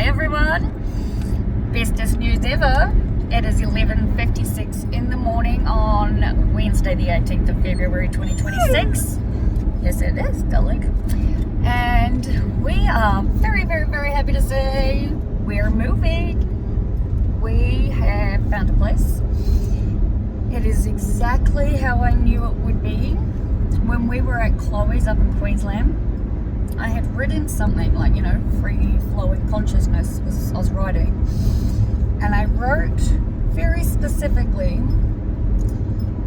everyone, bestest news ever. It is 11:56 in the morning on Wednesday the 18th of February 2026. Yes it is, darling. And we are very, very, very happy to say we're moving. We have found a place. It is exactly how I knew it would be. When we were at Chloe's up in Queensland, I had written something like, free flowing consciousness I was writing. And I wrote very specifically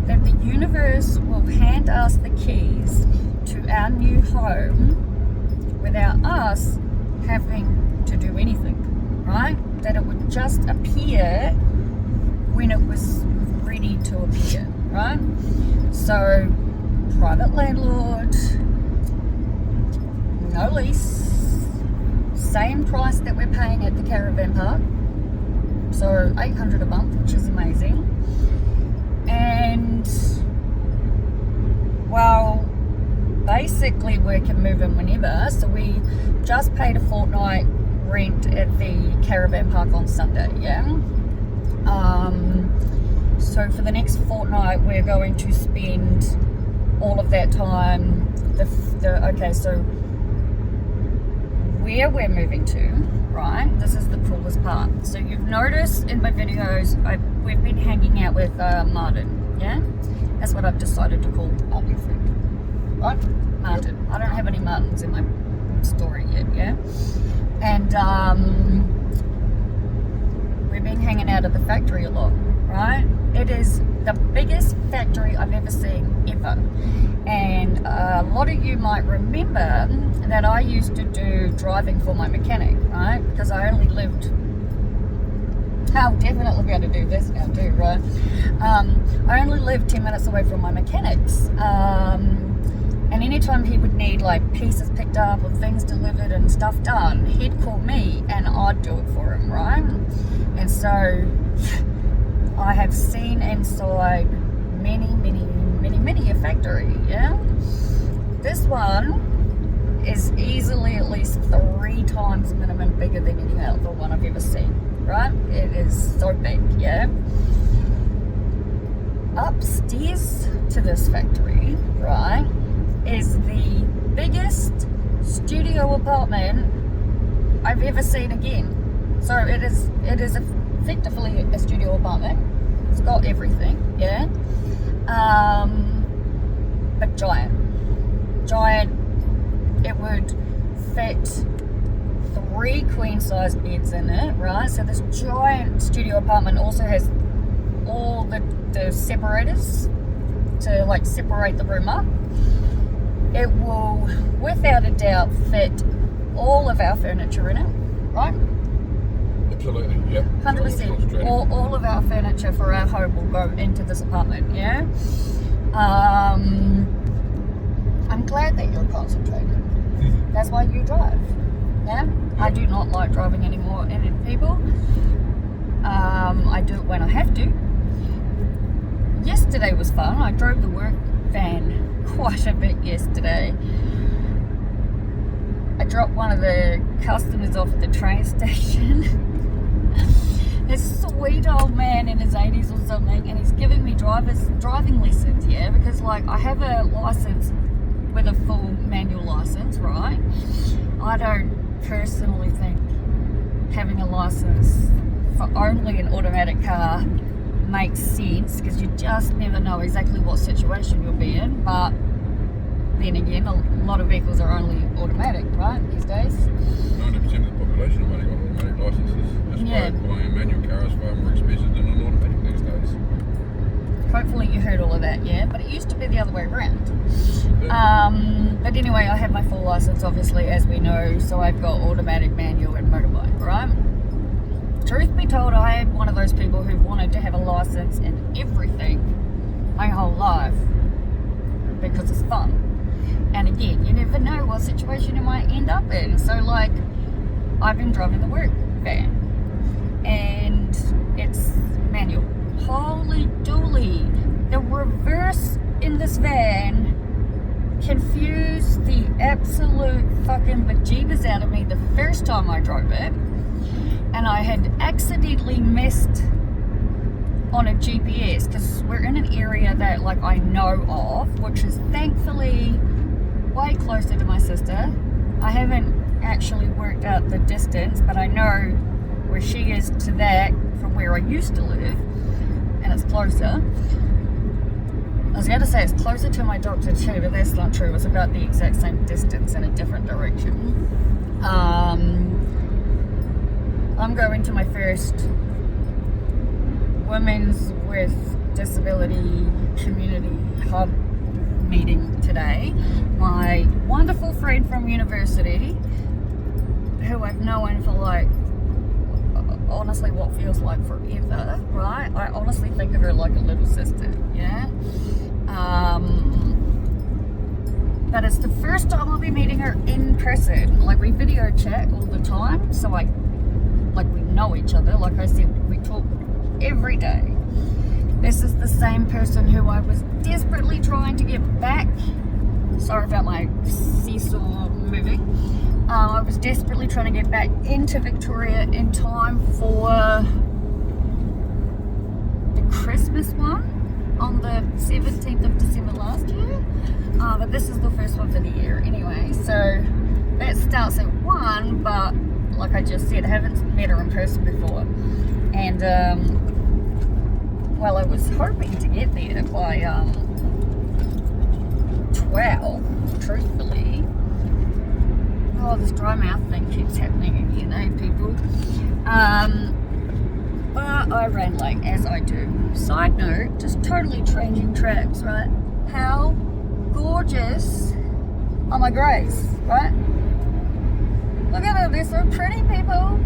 that the universe will hand us the keys to our new home without us having to do anything, right? That it would just appear when it was ready to appear, right? So, private landlord, no lease, same price that we're paying at the caravan park, so $800 a month, which is amazing. And well, basically we can move in whenever. So we just paid a fortnight rent at the caravan park on Sunday, so for the next fortnight we're going to spend all of that time so where we're moving to, right? This is the coolest part. So you've noticed in my videos we've been hanging out with Martin, yeah? That's what I've decided to call our new friend, right? Martin. Yep. I don't have any Martins in my story yet, yeah? And we've been hanging out at the factory a lot, right? It is the biggest factory I've ever seen, ever. And a lot of you might remember that I used to do driving for my mechanic, right? Because I only lived, I'll definitely be able to do this now too, right? I only lived 10 minutes away from my mechanics. And anytime he would need like pieces picked up or things delivered and stuff done, he'd call me and I'd do it for him, right? And so I have seen inside many a factory, yeah? This one is easily at least 3 times minimum bigger than any other one I've ever seen, right? It is so big, yeah? Upstairs to this factory, right, is the biggest studio apartment I've ever seen again. So it is effectively a studio apartment. It's got everything, yeah? But giant. It would fit 3 queen size beds in it, right? So this giant studio apartment also has all the separators to like separate the room up. It will without a doubt fit all of our furniture in it, right? Absolutely, yeah. 100%. All of our furniture for our home will go into this apartment, yeah? I'm glad that you're concentrated. That's why you drive, yeah? I do not like driving anymore in people. I do it when I have to. Yesterday was fun. I drove the work van quite a bit yesterday. I dropped one of the customers off at the train station. This sweet old man in his 80s or something, and he's giving me driving lessons, yeah, because like I have a license with a full manual license, right? I don't personally think having a license for only an automatic car makes sense, because you just never know exactly what situation you'll be in. But then again, a lot of vehicles are only automatic, right, these days? 90% of the population have only got automatic licenses. That's why buying a manual car is far more expensive than an automatic these days. Hopefully you heard all of that, yeah? But it used to be the other way around. But anyway, I have my full license, obviously, as we know, so I've got automatic, manual, and motorbike, right? Truth be told, I am one of those people who wanted to have a license in everything my whole life because it's fun. And again, you never know what situation you might end up in. So like, I've been driving the work van and it's manual. Holy dooly, the reverse in this van confused the absolute fucking bejeebers out of me the first time I drove it. and I had accidentally missed on a GPS, because we're in an area that like I know of, which is thankfully way closer to my sister. I haven't actually worked out the distance, but I know where she is to that from where I used to live, and it's closer. I was going to say it's closer to my doctor too, but that's not true. It's about the exact same distance in a different direction. I'm going to my first Women's with Disability Community Hub meeting today. My wonderful friend from university, who I've known for like, honestly, what feels like forever, right? I honestly think of her like a little sister, yeah? But it's the first time I'll be meeting her in person. Like, we video chat all the time, so we know each other. Like I said, we talk every day. This is the same person who I was desperately trying to get back. Sorry about my seesaw moving. I was desperately trying to get back into Victoria in time for the Christmas one on the 17th of December last year. But this is the first one for the year anyway. So that starts at 1, but like I just said, I haven't met her in person before. And well, I was hoping to get there by 12, truthfully. Oh, this dry mouth thing keeps happening again, eh, people? But I ran late, as I do. Side note, just totally changing tracks, right? How gorgeous are my greys, right? Look at them, they're so pretty, people.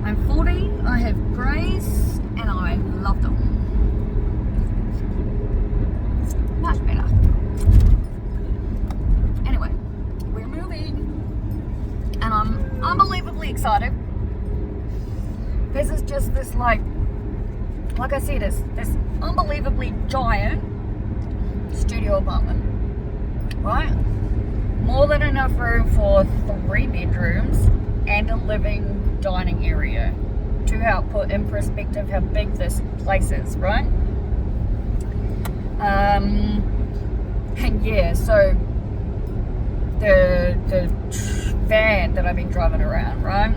I'm 40, I have greys, and I love them. Much better. Anyway, we're moving, and I'm unbelievably excited. This is just this like I said, it's this unbelievably giant studio apartment, right? More than enough room for 3 bedrooms and a living dining area, to help put in perspective how big this place is, right? And yeah, so the van that I've been driving around, right?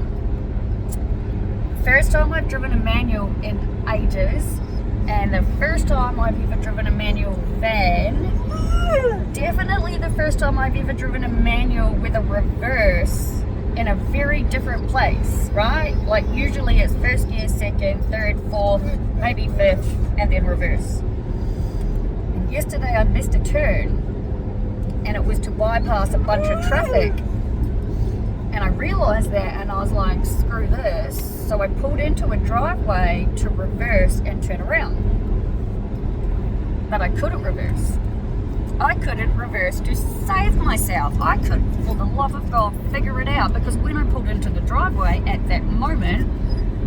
First time I've driven a manual in ages, and the first time I've ever driven a manual van. Definitely the first time I've ever driven a manual with a reverse in a very different place, right? Like usually it's first gear, second, third, fourth, maybe fifth, and then reverse. And yesterday I missed a turn, and it was to bypass a bunch of traffic. And I realized that, and I was like, screw this. So I pulled into a driveway to reverse and turn around. But I couldn't reverse. I couldn't reverse to save myself. I could, for the love of God, figure it out, because when I pulled into the driveway at that moment,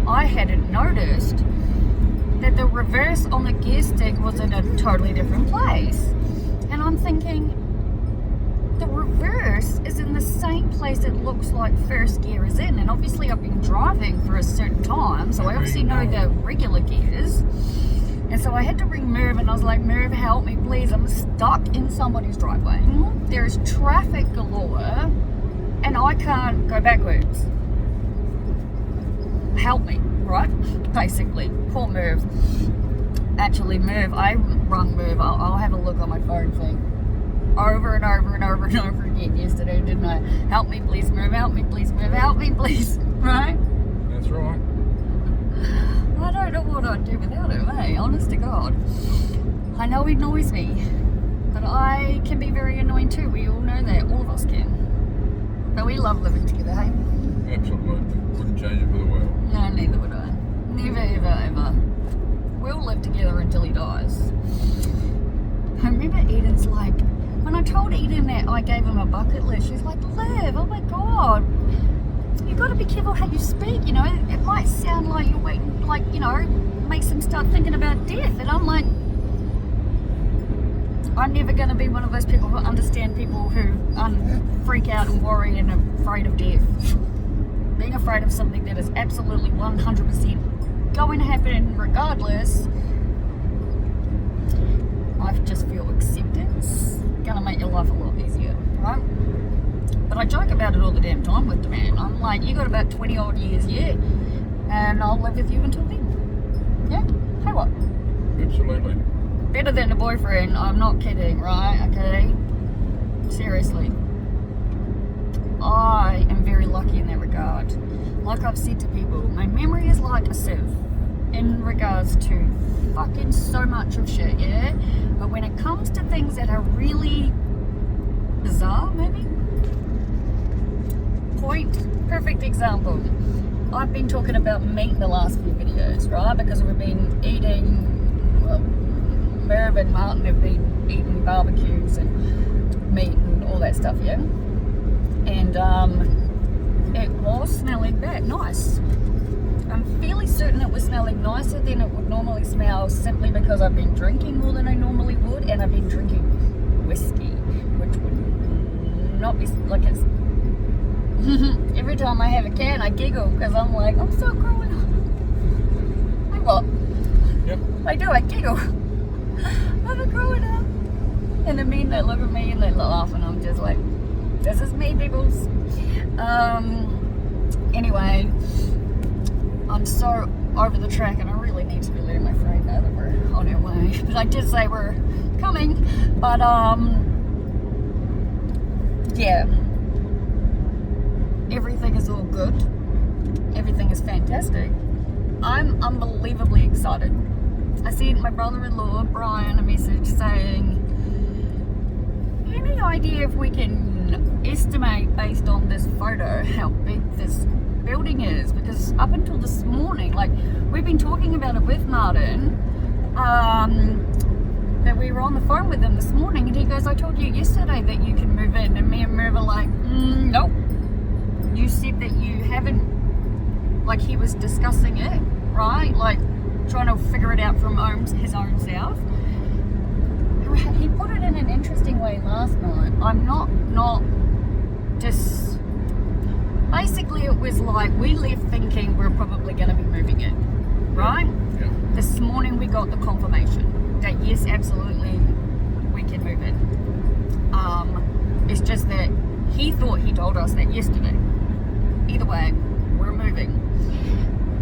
I hadn't noticed that the reverse on the gear stick was in a totally different place. And I'm thinking, the reverse is in the same place it looks like first gear is in. And obviously I've been driving for a certain time, so I obviously know the regular gears. And so I had to ring Merv, and I was like, Merv, help me, please. I'm stuck in somebody's driveway. There's traffic galore, and I can't go backwards. Help me, right? Basically. Poor Merv. Actually, Merv, I rung Merv. I'll have a look on my phone thing. Over and over and over and over again yesterday, didn't I? Help me, please, Merv. Help me, please, Merv. Help me, please. Right? That's right. I don't know what I'd do without him, eh? Honest to God. I know he annoys me, but I can be very annoying too. We all know that. All of us can. But we love living together, hey? Absolutely. Wouldn't change it for the world. No, neither would I. Never, ever, ever. We'll live together until he dies. I remember Eden's like, when I told Eden that I gave him a bucket list, she's like, Liv, oh my God. You've got to be careful how you speak, you know. It might sound like you're waiting, like, you know, makes them start thinking about death. And I'm like, I'm never going to be one of those people who understand people who freak out and worry and are afraid of death. being afraid of something that is absolutely 100% going to happen regardless, I just feel acceptance gonna make your life a lot easier, right? But I joke about it all the damn time with the man. I'm like, you got about 20 odd years, yeah, and I'll live with you until then. Yeah, hey what? Absolutely. Better than a boyfriend, I'm not kidding, right? Okay, seriously. I am very lucky in that regard. Like I've said to people, my memory is like a sieve in regards to fucking so much of shit, yeah? But when it comes to things that are really bizarre, maybe? Perfect example. I've been talking about meat the last few videos, right? Because we've been eating, well, Merv and Martin have been eating barbecues and meat and all that stuff, yeah? And it was smelling nice. I'm fairly certain it was smelling nicer than it would normally smell, simply because I've been drinking more than I normally would, and I've been drinking whiskey, which would not be like it's. Every time I have a can, I giggle because I'm like, I'm so growing up. I what? Yep. I do. I giggle. I'm growing up, and the men they look at me and they laugh, and I'm just like, this is me, peoples. Anyway, I'm so over the track, and I really need to be letting my friend know that we're on our way. But I did say we're coming. But yeah, everything is all good. Everything is fantastic. I'm unbelievably excited. I sent my brother-in-law Brian a message saying, any idea if we can estimate based on this photo how big this building is? Because up until this morning, like, we've been talking about it with Martin, that we were on the phone with him this morning, and he goes, I told you yesterday that you can move in, and me and Merv are like, nope, you said that you haven't. Like, he was discussing it, right, like trying to figure it out from his own self. He put it in an interesting way last night. I'm not just, basically it was like we left thinking we're probably going to be moving in, right? Yeah. This morning we got the confirmation that yes, absolutely, we can move in. It's just that he thought he told us that yesterday. Either way, we're moving.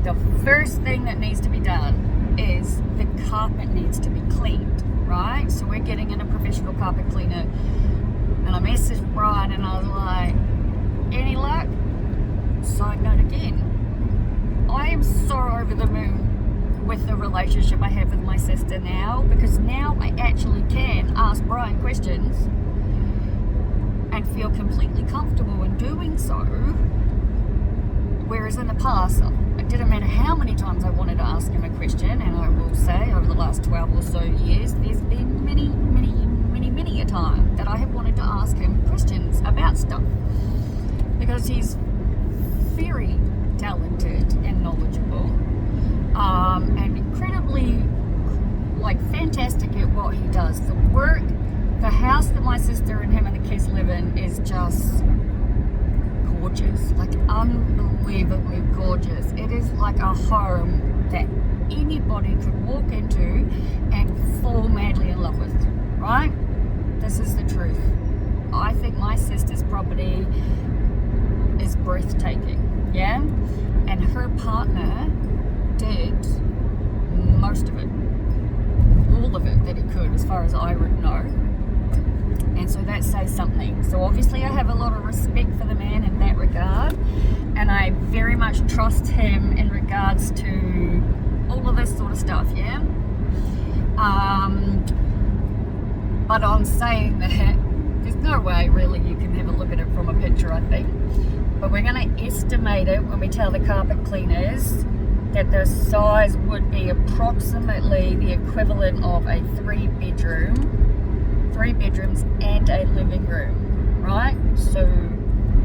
The first thing that needs to be done is the carpet needs to be cleaned, right? So we're getting in a professional carpet cleaner, and I messaged Brian and I was like, any luck? Side note again, I am so over the moon with the relationship I have with my sister now, because now I actually can ask Brian questions and feel completely comfortable in doing so, whereas in the past it didn't matter how many times I wanted to ask him a question, and I will say over the last 12 or so years there's been many a time that I have wanted to ask him questions about stuff, because he's very talented and knowledgeable, and incredibly fantastic at what he does. The work, the house that my sister and him and the kids live in is just gorgeous, like unbelievably gorgeous. It is like a home that anybody could walk into and fall madly in love with, right? This is the truth. I think my sister's property is breathtaking, yeah? And her partner did most of it, all of it that he could, as far as I would know. And so that says something. So obviously I have a lot of respect for the man in that regard, and I very much trust him in regards to all of this sort of stuff, yeah? But on saying that, there's no way really you can have a look at it from a picture, I think. But we're going to estimate it when we tell the carpet cleaners that the size would be approximately the equivalent of a 3 bedrooms and a living room, right? So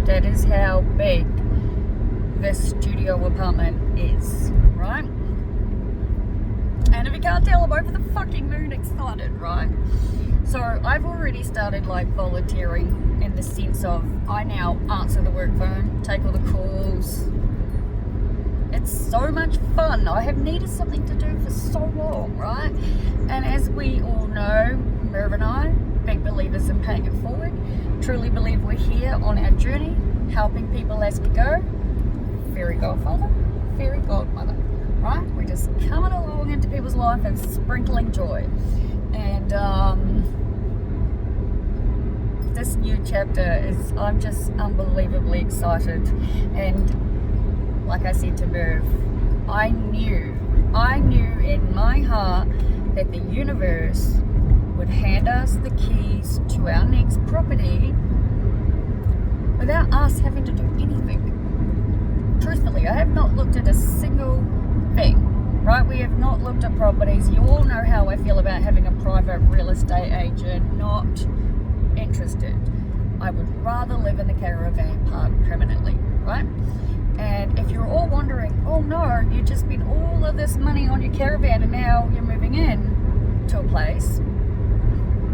that is how big this studio apartment is, right? And if you can't tell, I'm over the fucking moon excited, right? So I've already started volunteering in the sense of I now answer the work phone, take all the calls. It's so much fun. I have needed something to do for so long, right? And as we all know, Merv and I, big believers in paying it forward, truly believe we're here on our journey, helping people as we go. Fairy godfather, fairy godmother, right? We're just coming along into people's life and sprinkling joy. And this new chapter is, I'm just unbelievably excited. And like I said to Merv, I knew in my heart that the universe would hand us the keys to our next property without us having to do anything. Truthfully, I have not looked at a single thing, right? We have not looked at properties. You all know how I feel about having a private real estate agent. Not interested. I would rather live in a caravan park permanently, right? And if you're all wondering, oh no, you just spent all of this money on your caravan and now you're moving in to a place,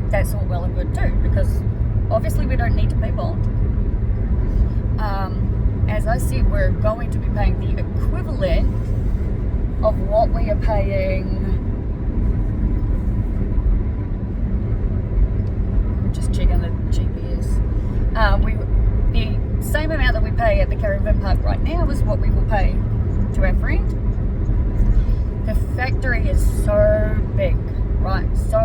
that's all well and good too, because obviously we don't need to pay bond. As I said, we're going to be paying the equivalent of what we are paying. I'm just checking the GPS. The same amount that we pay at the caravan park right now is what we will pay to our friend. The factory is so big, right? So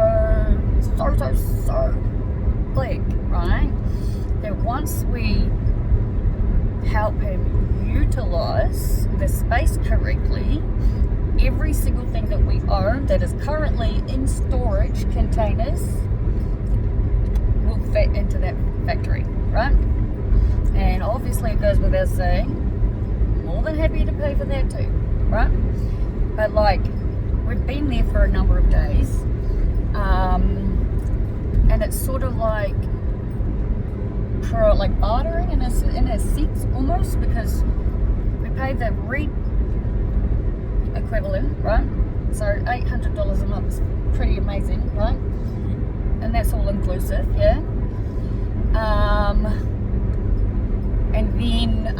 big, right? That once we help him utilize the space correctly, every single thing that we own that is currently in storage containers will fit into that factory, right? And obviously it goes without saying, more than happy to pay for that too, right? But like, we've been there for a number of days, and it's sort of like bartering in a sense almost, because we pay the REIT equivalent, right? So $800 a month is pretty amazing, right? And that's all inclusive, yeah. And then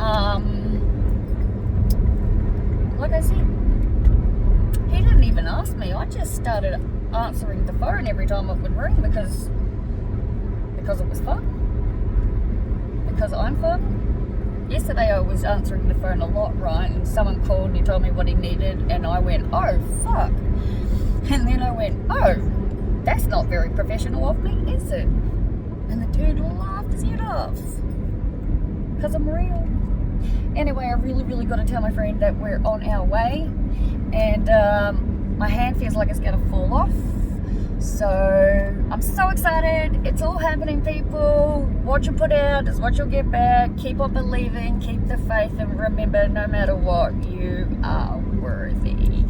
like I said, he didn't even ask me. I just started answering the phone every time it would ring because it was fun. Because I'm fun. Yesterday I was answering the phone a lot, right? And someone called and he told me what he needed, and I went, oh fuck. And then I went, oh, that's not very professional of me, is it? And the dude laughed his head off. Because I'm real. Anyway, I really got to tell my friend that we're on our way, and my hand feels like it's going to fall off. So I'm so excited. It's all happening, people. What you put out is what you'll get back. Keep on believing, keep the faith, and remember, no matter what, you are worthy.